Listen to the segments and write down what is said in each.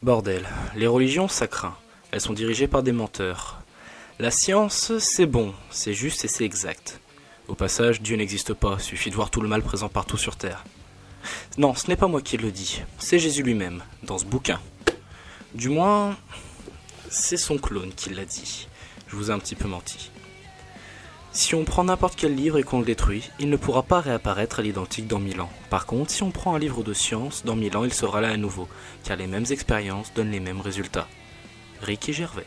Bordel, les religions ça craint, elles sont dirigées par des menteurs. La science c'est bon, c'est juste et c'est exact. Au passage, Dieu n'existe pas, suffit de voir tout le mal présent partout sur Terre. Non, ce n'est pas moi qui le dis, c'est Jésus lui-même, dans ce bouquin. Du moins, c'est son clone qui l'a dit. Je vous ai un petit peu menti. Si on prend n'importe quel livre et qu'on le détruit, il ne pourra pas réapparaître à l'identique dans 1000 ans. Par contre, si on prend un livre de science, dans 1000 ans il sera là à nouveau, car les mêmes expériences donnent les mêmes résultats. Ricky Gervais.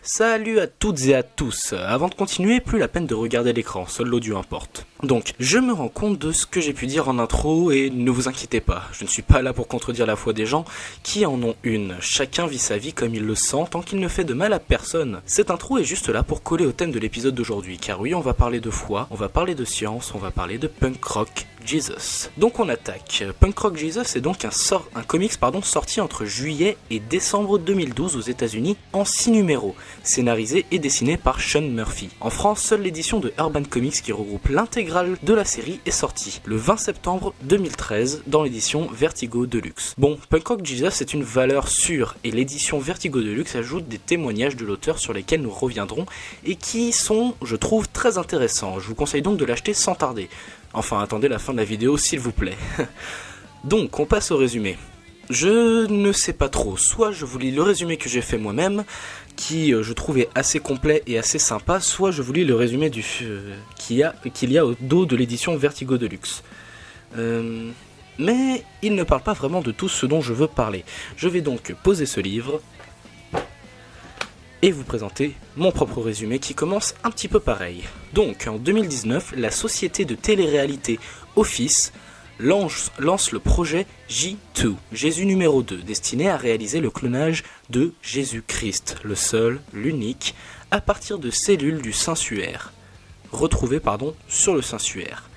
Salut à toutes et à tous. Avant de continuer, plus la peine de regarder l'écran, seul l'audio importe. Donc, je me rends compte de ce que j'ai pu dire en intro et ne vous inquiétez pas, je ne suis pas là pour contredire la foi des gens qui en ont une. Chacun vit sa vie comme il le sent tant qu'il ne fait de mal à personne. Cette intro est juste là pour coller au thème de l'épisode d'aujourd'hui, car oui, on va parler de foi, on va parler de science, on va parler de punk rock Jesus. Donc on attaque. Punk Rock Jesus est donc un comics sorti entre juillet et décembre 2012 aux États-Unis en 6 numéros, scénarisé et dessiné par Sean Murphy. En France, seule l'édition de Urban Comics qui regroupe l'intégrale de la série est sortie le 20 septembre 2013 dans l'édition Vertigo Deluxe. Bon, Punk Rock Jesus est une valeur sûre et l'édition Vertigo Deluxe ajoute des témoignages de l'auteur sur lesquels nous reviendrons et qui sont, je trouve, très intéressants. Je vous conseille donc de l'acheter sans tarder. Enfin, attendez la fin de la vidéo s'il vous plaît. Donc, on passe au résumé. Je ne sais pas trop, soit je vous lis le résumé que j'ai fait moi-même, qui je trouvais assez complet et assez sympa, soit je vous lis le résumé qu'il y a au dos de l'édition Vertigo Deluxe. Mais il ne parle pas vraiment de tout ce dont je veux parler. Je vais donc poser ce livre et vous présenter mon propre résumé qui commence un petit peu pareil. Donc, en 2019, la société de télé-réalité Office lance le projet J2, Jésus numéro 2, destiné à réaliser le clonage de Jésus-Christ, le seul, l'unique, à partir de cellules du sensuaire, retrouvées sur le sensuaire.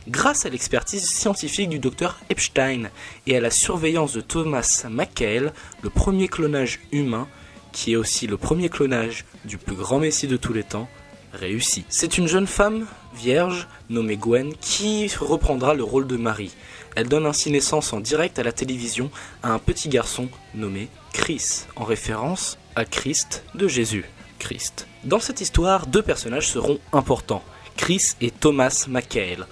Grâce à l'expertise scientifique du docteur Epstein et à la surveillance de Thomas McHale, le premier clonage humain, qui est aussi le premier clonage du plus grand messie de tous les temps, réussi. C'est une jeune femme, vierge, nommée Gwen, qui reprendra le rôle de Marie. Elle donne ainsi naissance en direct à la télévision à un petit garçon nommé Chris, en référence à Christ de Jésus, Christ. Dans cette histoire, deux personnages seront importants, Chris et Thomas McHale.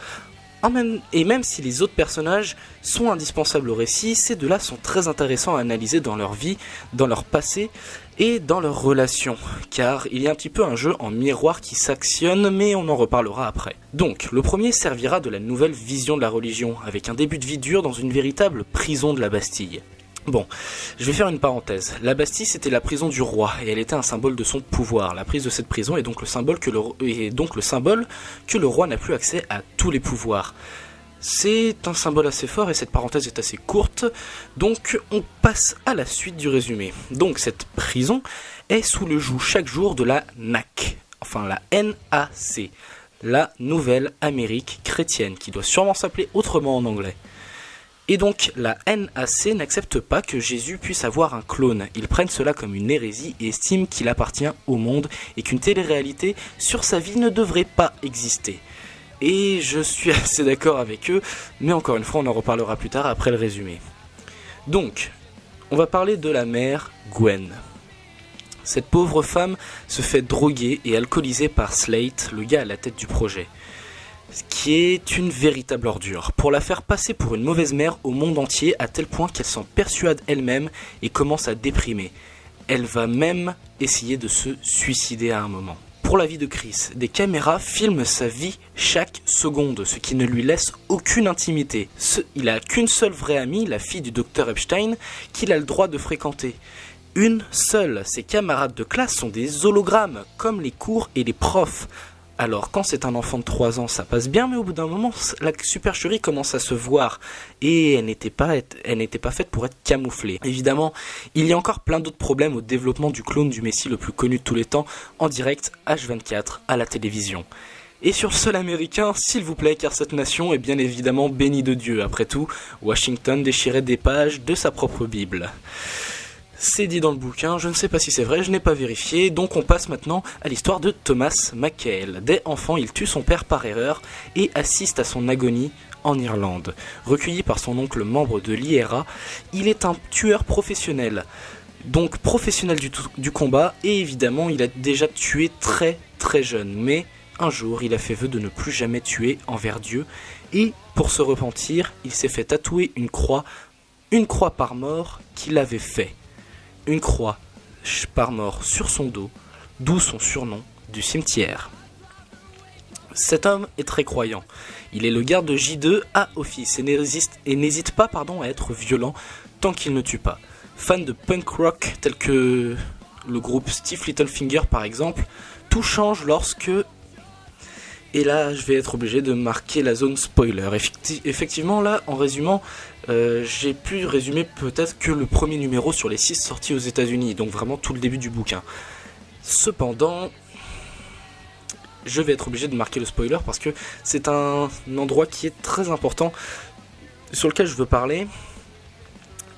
Et même si les autres personnages sont indispensables au récit, ces deux-là sont très intéressants à analyser dans leur vie, dans leur passé et dans leurs relations, car il y a un petit peu un jeu en miroir qui s'actionne, mais on en reparlera après. Donc, le premier servira de la nouvelle vision de la religion, avec un début de vie dur dans une véritable prison de la Bastille. Bon, je vais faire une parenthèse. La Bastille, c'était la prison du roi, et elle était un symbole de son pouvoir. La prise de cette prison est donc le symbole que le roi n'a plus accès à tous les pouvoirs. C'est un symbole assez fort, et cette parenthèse est assez courte, donc on passe à la suite du résumé. Donc cette prison est sous le joug chaque jour de la NAC, enfin la NAC, la Nouvelle Amérique Chrétienne, qui doit sûrement s'appeler autrement en anglais. Et donc la NAC n'accepte pas que Jésus puisse avoir un clone. Ils prennent cela comme une hérésie et estiment qu'il appartient au monde et qu'une télé-réalité sur sa vie ne devrait pas exister. Et je suis assez d'accord avec eux, mais encore une fois on en reparlera plus tard après le résumé. Donc, on va parler de la mère Gwen. Cette pauvre femme se fait droguer et alcooliser par Slate, le gars à la tête du projet, qui est une véritable ordure, pour la faire passer pour une mauvaise mère au monde entier à tel point qu'elle s'en persuade elle-même et commence à déprimer. Elle va même essayer de se suicider à un moment. Pour la vie de Chris, des caméras filment sa vie chaque seconde, ce qui ne lui laisse aucune intimité. Il n'a qu'une seule vraie amie, la fille du docteur Epstein, qu'il a le droit de fréquenter. Une seule, ses camarades de classe sont des hologrammes, comme les cours et les profs. Alors quand c'est un enfant de 3 ans ça passe bien, mais au bout d'un moment la supercherie commence à se voir et elle n'était pas faite pour être camouflée. Évidemment, il y a encore plein d'autres problèmes au développement du clone du Messie le plus connu de tous les temps en direct H24 à la télévision. Et sur le sol américain, s'il vous plaît, car cette nation est bien évidemment bénie de Dieu. Après tout, Washington déchirait des pages de sa propre Bible. C'est dit dans le bouquin, je ne sais pas si c'est vrai, je n'ai pas vérifié, donc on passe maintenant à l'histoire de Thomas McHale. Dès enfant, il tue son père par erreur et assiste à son agonie en Irlande. Recueilli par son oncle membre de l'IRA, il est un tueur professionnel. Donc professionnel du combat, et évidemment il a déjà tué très très jeune. Mais un jour, il a fait vœu de ne plus jamais tuer envers Dieu, et pour se repentir, il s'est fait tatouer une croix par mort qu'il avait fait. Une croix par mort sur son dos, d'où son surnom du cimetière. Cet homme est très croyant. Il est le garde de J2 à Office et n'hésite pas à être violent tant qu'il ne tue pas. Fan de punk rock tel que le groupe Steve Littlefinger par exemple, tout change lorsque... Et là, je vais être obligé de marquer la zone spoiler. Effectivement, là, en résumant, j'ai pu résumer peut-être que le premier numéro sur les 6 sortis aux États-Unis, donc vraiment tout le début du bouquin. Cependant, je vais être obligé de marquer le spoiler parce que c'est un endroit qui est très important sur lequel je veux parler.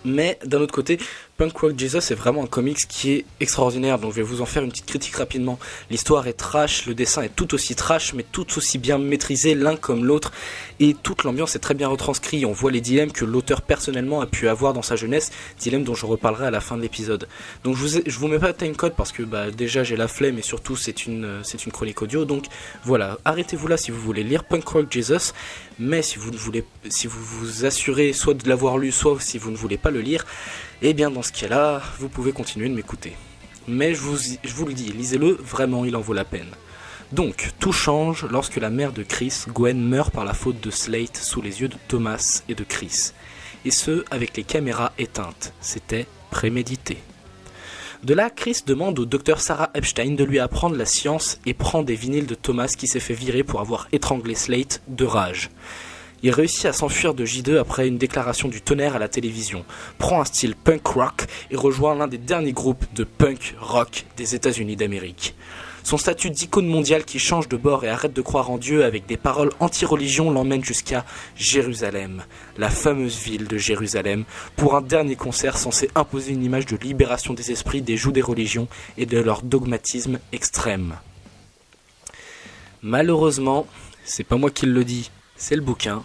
Mais d'un autre côté, Punk Rock Jesus est vraiment un comics qui est extraordinaire, donc je vais vous en faire une petite critique rapidement. L'histoire est trash, le dessin est tout aussi trash, mais tout aussi bien maîtrisé l'un comme l'autre, et toute l'ambiance est très bien retranscrite. On voit les dilemmes que l'auteur personnellement a pu avoir dans sa jeunesse, dilemmes dont je reparlerai à la fin de l'épisode. Donc je vous mets pas de timecode parce que déjà j'ai la flemme et surtout c'est une chronique audio, donc voilà, arrêtez-vous là si vous voulez lire Punk Rock Jesus, mais si vous vous assurez soit de l'avoir lu, soit si vous ne voulez pas le lire, et bien dans ce cas-là, vous pouvez continuer de m'écouter. Mais je vous le dis, lisez-le, vraiment il en vaut la peine. Donc, tout change lorsque la mère de Chris, Gwen, meurt par la faute de Slate sous les yeux de Thomas et de Chris. Et ce, avec les caméras éteintes. C'était prémédité. De là, Chris demande au docteur Sarah Epstein de lui apprendre la science et prend des vinyles de Thomas qui s'est fait virer pour avoir étranglé Slate de rage. Il réussit à s'enfuir de J2 après une déclaration du tonnerre à la télévision, prend un style punk rock et rejoint l'un des derniers groupes de punk rock des États-Unis d'Amérique. Son statut d'icône mondiale qui change de bord et arrête de croire en Dieu avec des paroles anti-religion l'emmène jusqu'à Jérusalem, la fameuse ville de Jérusalem, pour un dernier concert censé imposer une image de libération des esprits des joues des religions et de leur dogmatisme extrême. Malheureusement, c'est pas moi qui le dis, c'est le bouquin,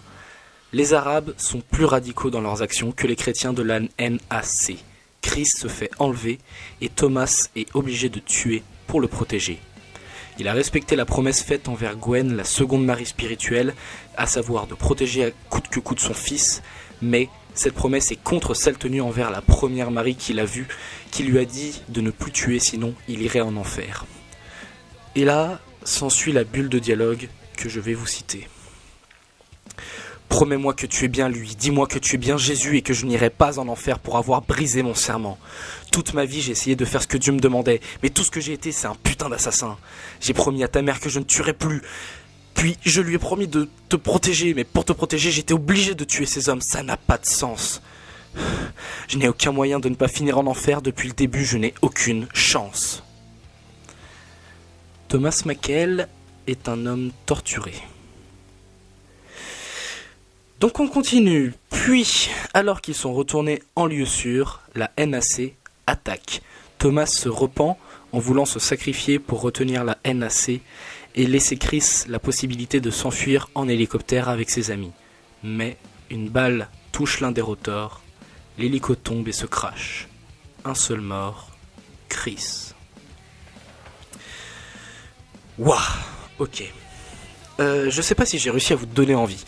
les Arabes sont plus radicaux dans leurs actions que les chrétiens de la NAC. Chris se fait enlever et Thomas est obligé de tuer pour le protéger. Il a respecté la promesse faite envers Gwen, la seconde mari spirituelle, à savoir de protéger à coûte que coûte son fils, mais cette promesse est contre celle tenue envers la première mari qu'il a vue, qui lui a dit de ne plus tuer sinon il irait en enfer. Et là, s'ensuit la bulle de dialogue que je vais vous citer. Promets-moi que tu es bien lui, dis-moi que tu es bien Jésus et que je n'irai pas en enfer pour avoir brisé mon serment. Toute ma vie j'ai essayé de faire ce que Dieu me demandait, mais tout ce que j'ai été c'est un putain d'assassin. J'ai promis à ta mère que je ne tuerai plus, puis je lui ai promis de te protéger, mais pour te protéger j'étais obligé de tuer ces hommes, ça n'a pas de sens. Je n'ai aucun moyen de ne pas finir en enfer, depuis le début je n'ai aucune chance. Thomas McHale est un homme torturé. Donc on continue, puis, alors qu'ils sont retournés en lieu sûr, la NAC attaque. Thomas se repent en voulant se sacrifier pour retenir la NAC et laisser Chris la possibilité de s'enfuir en hélicoptère avec ses amis. Mais une balle touche l'un des rotors, l'hélico tombe et se crache. Un seul mort, Chris. Waouh, ok. Je sais pas si j'ai réussi à vous donner envie.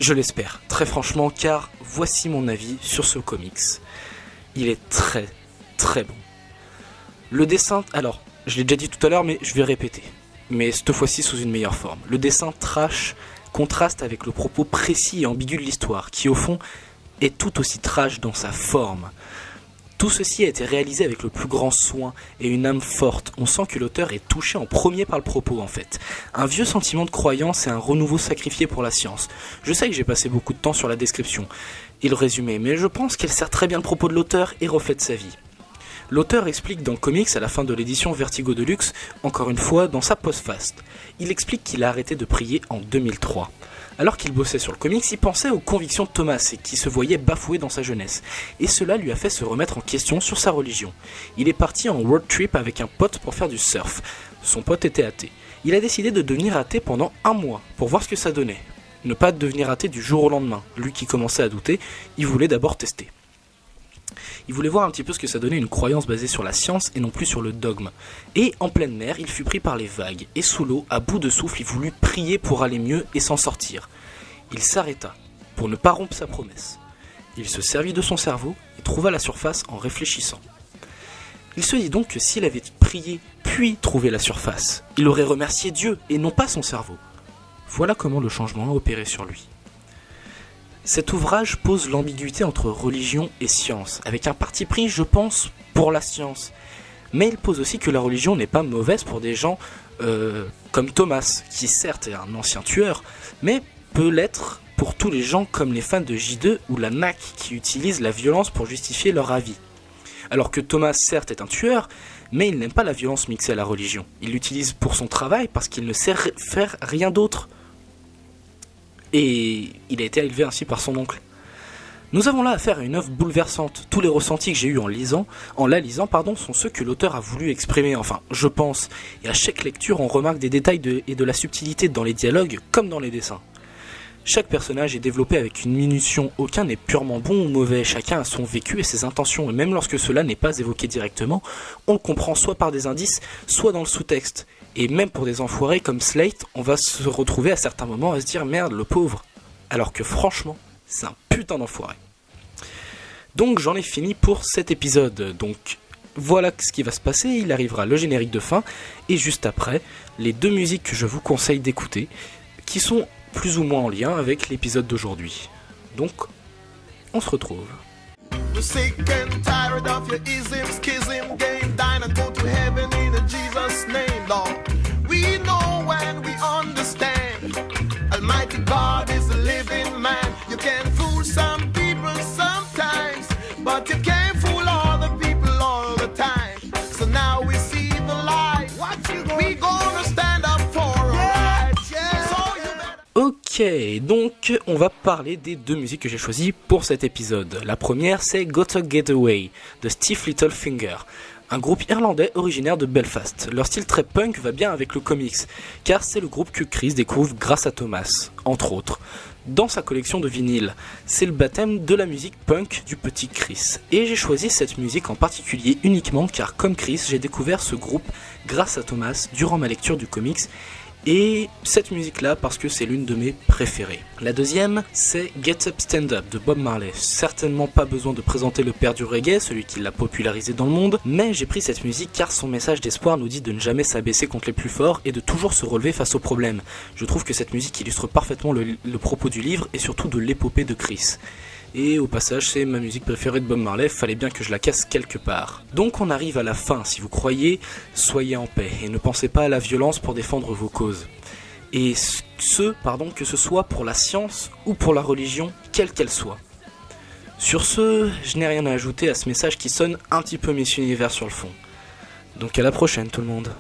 Je l'espère, très franchement, car voici mon avis sur ce comics. Il est très, très bon. Le dessin, alors, je l'ai déjà dit tout à l'heure, mais je vais répéter. Mais cette fois-ci sous une meilleure forme. Le dessin trash contraste avec le propos précis et ambigu de l'histoire, qui au fond est tout aussi trash dans sa forme. Tout ceci a été réalisé avec le plus grand soin et une âme forte. On sent que l'auteur est touché en premier par le propos en fait. Un vieux sentiment de croyance et un renouveau sacrifié pour la science. Je sais que j'ai passé beaucoup de temps sur la description et le résumé, mais je pense qu'elle sert très bien le propos de l'auteur et reflète sa vie. L'auteur explique dans le comics à la fin de l'édition Vertigo Deluxe, encore une fois dans sa postface. Il explique qu'il a arrêté de prier en 2003. Alors qu'il bossait sur le comics, il pensait aux convictions de Thomas et qui se voyait bafoué dans sa jeunesse. Et cela lui a fait se remettre en question sur sa religion. Il est parti en road trip avec un pote pour faire du surf. Son pote était athée. Il a décidé de devenir athée pendant 1 mois pour voir ce que ça donnait. Ne pas devenir athée du jour au lendemain. Lui qui commençait à douter, il voulait d'abord tester. Il voulait voir un petit peu ce que ça donnait une croyance basée sur la science et non plus sur le dogme. Et en pleine mer, il fut pris par les vagues, et sous l'eau, à bout de souffle, il voulut prier pour aller mieux et s'en sortir. Il s'arrêta, pour ne pas rompre sa promesse. Il se servit de son cerveau et trouva la surface en réfléchissant. Il se dit donc que s'il avait prié puis trouvé la surface, il aurait remercié Dieu et non pas son cerveau. Voilà comment le changement a opéré sur lui. Cet ouvrage pose l'ambiguïté entre religion et science, avec un parti pris, je pense, pour la science. Mais il pose aussi que la religion n'est pas mauvaise pour des gens comme Thomas, qui certes est un ancien tueur, mais peut l'être pour tous les gens comme les fans de J2 ou la NAC qui utilisent la violence pour justifier leur avis. Alors que Thomas, certes, est un tueur, mais il n'aime pas la violence mixée à la religion. Il l'utilise pour son travail parce qu'il ne sait faire rien d'autre. Et il a été élevé ainsi par son oncle. Nous avons là affaire à une œuvre bouleversante. Tous les ressentis que j'ai eus en la lisant, sont ceux que l'auteur a voulu exprimer, enfin, je pense. Et à chaque lecture, on remarque des détails et de la subtilité dans les dialogues comme dans les dessins. Chaque personnage est développé avec une minution, aucun n'est purement bon ou mauvais, chacun a son vécu et ses intentions, et même lorsque cela n'est pas évoqué directement, on le comprend soit par des indices, soit dans le sous-texte. Et même pour des enfoirés comme Slate, on va se retrouver à certains moments à se dire « Merde, le pauvre !» Alors que franchement, c'est un putain d'enfoiré. Donc j'en ai fini pour cet épisode, donc voilà ce qui va se passer, il arrivera le générique de fin, et juste après, les 2 musiques que je vous conseille d'écouter, qui sont plus ou moins en lien avec l'épisode d'aujourd'hui. Donc, on se retrouve. We're sick and tired of your ism, schism, game, dine and go to heaven in Jesus' name, Lord. We know and we understand. Almighty God is a living man. You can fool some people sometimes, but you can't fool all the people all the time. So now we see the light. We gonna stand up for our rights. Yeah. So you better... Ok, donc on va parler des 2 musiques que j'ai choisies pour cet épisode. La première, c'est Gotta Get Away de Steve Littlefinger, un groupe irlandais originaire de Belfast. Leur style très punk va bien avec le comics, car c'est le groupe que Chris découvre grâce à Thomas, entre autres. Dans sa collection de vinyles, c'est le baptême de la musique punk du petit Chris. Et j'ai choisi cette musique en particulier uniquement car comme Chris, j'ai découvert ce groupe grâce à Thomas durant ma lecture du comics. Et cette musique-là parce que c'est l'une de mes préférées. La deuxième, c'est Get Up Stand Up de Bob Marley. Certainement pas besoin de présenter le père du reggae, celui qui l'a popularisé dans le monde, mais j'ai pris cette musique car son message d'espoir nous dit de ne jamais s'abaisser contre les plus forts et de toujours se relever face aux problèmes. Je trouve que cette musique illustre parfaitement le propos du livre et surtout de l'épopée de Chris. Et au passage, c'est ma musique préférée de Bob Marley, fallait bien que je la casse quelque part. Donc on arrive à la fin, si vous croyez, soyez en paix et ne pensez pas à la violence pour défendre vos causes. Et que ce soit pour la science ou pour la religion, quelle qu'elle soit. Sur ce, je n'ai rien à ajouter à ce message qui sonne un petit peu Miss Univers sur le fond. Donc à la prochaine tout le monde.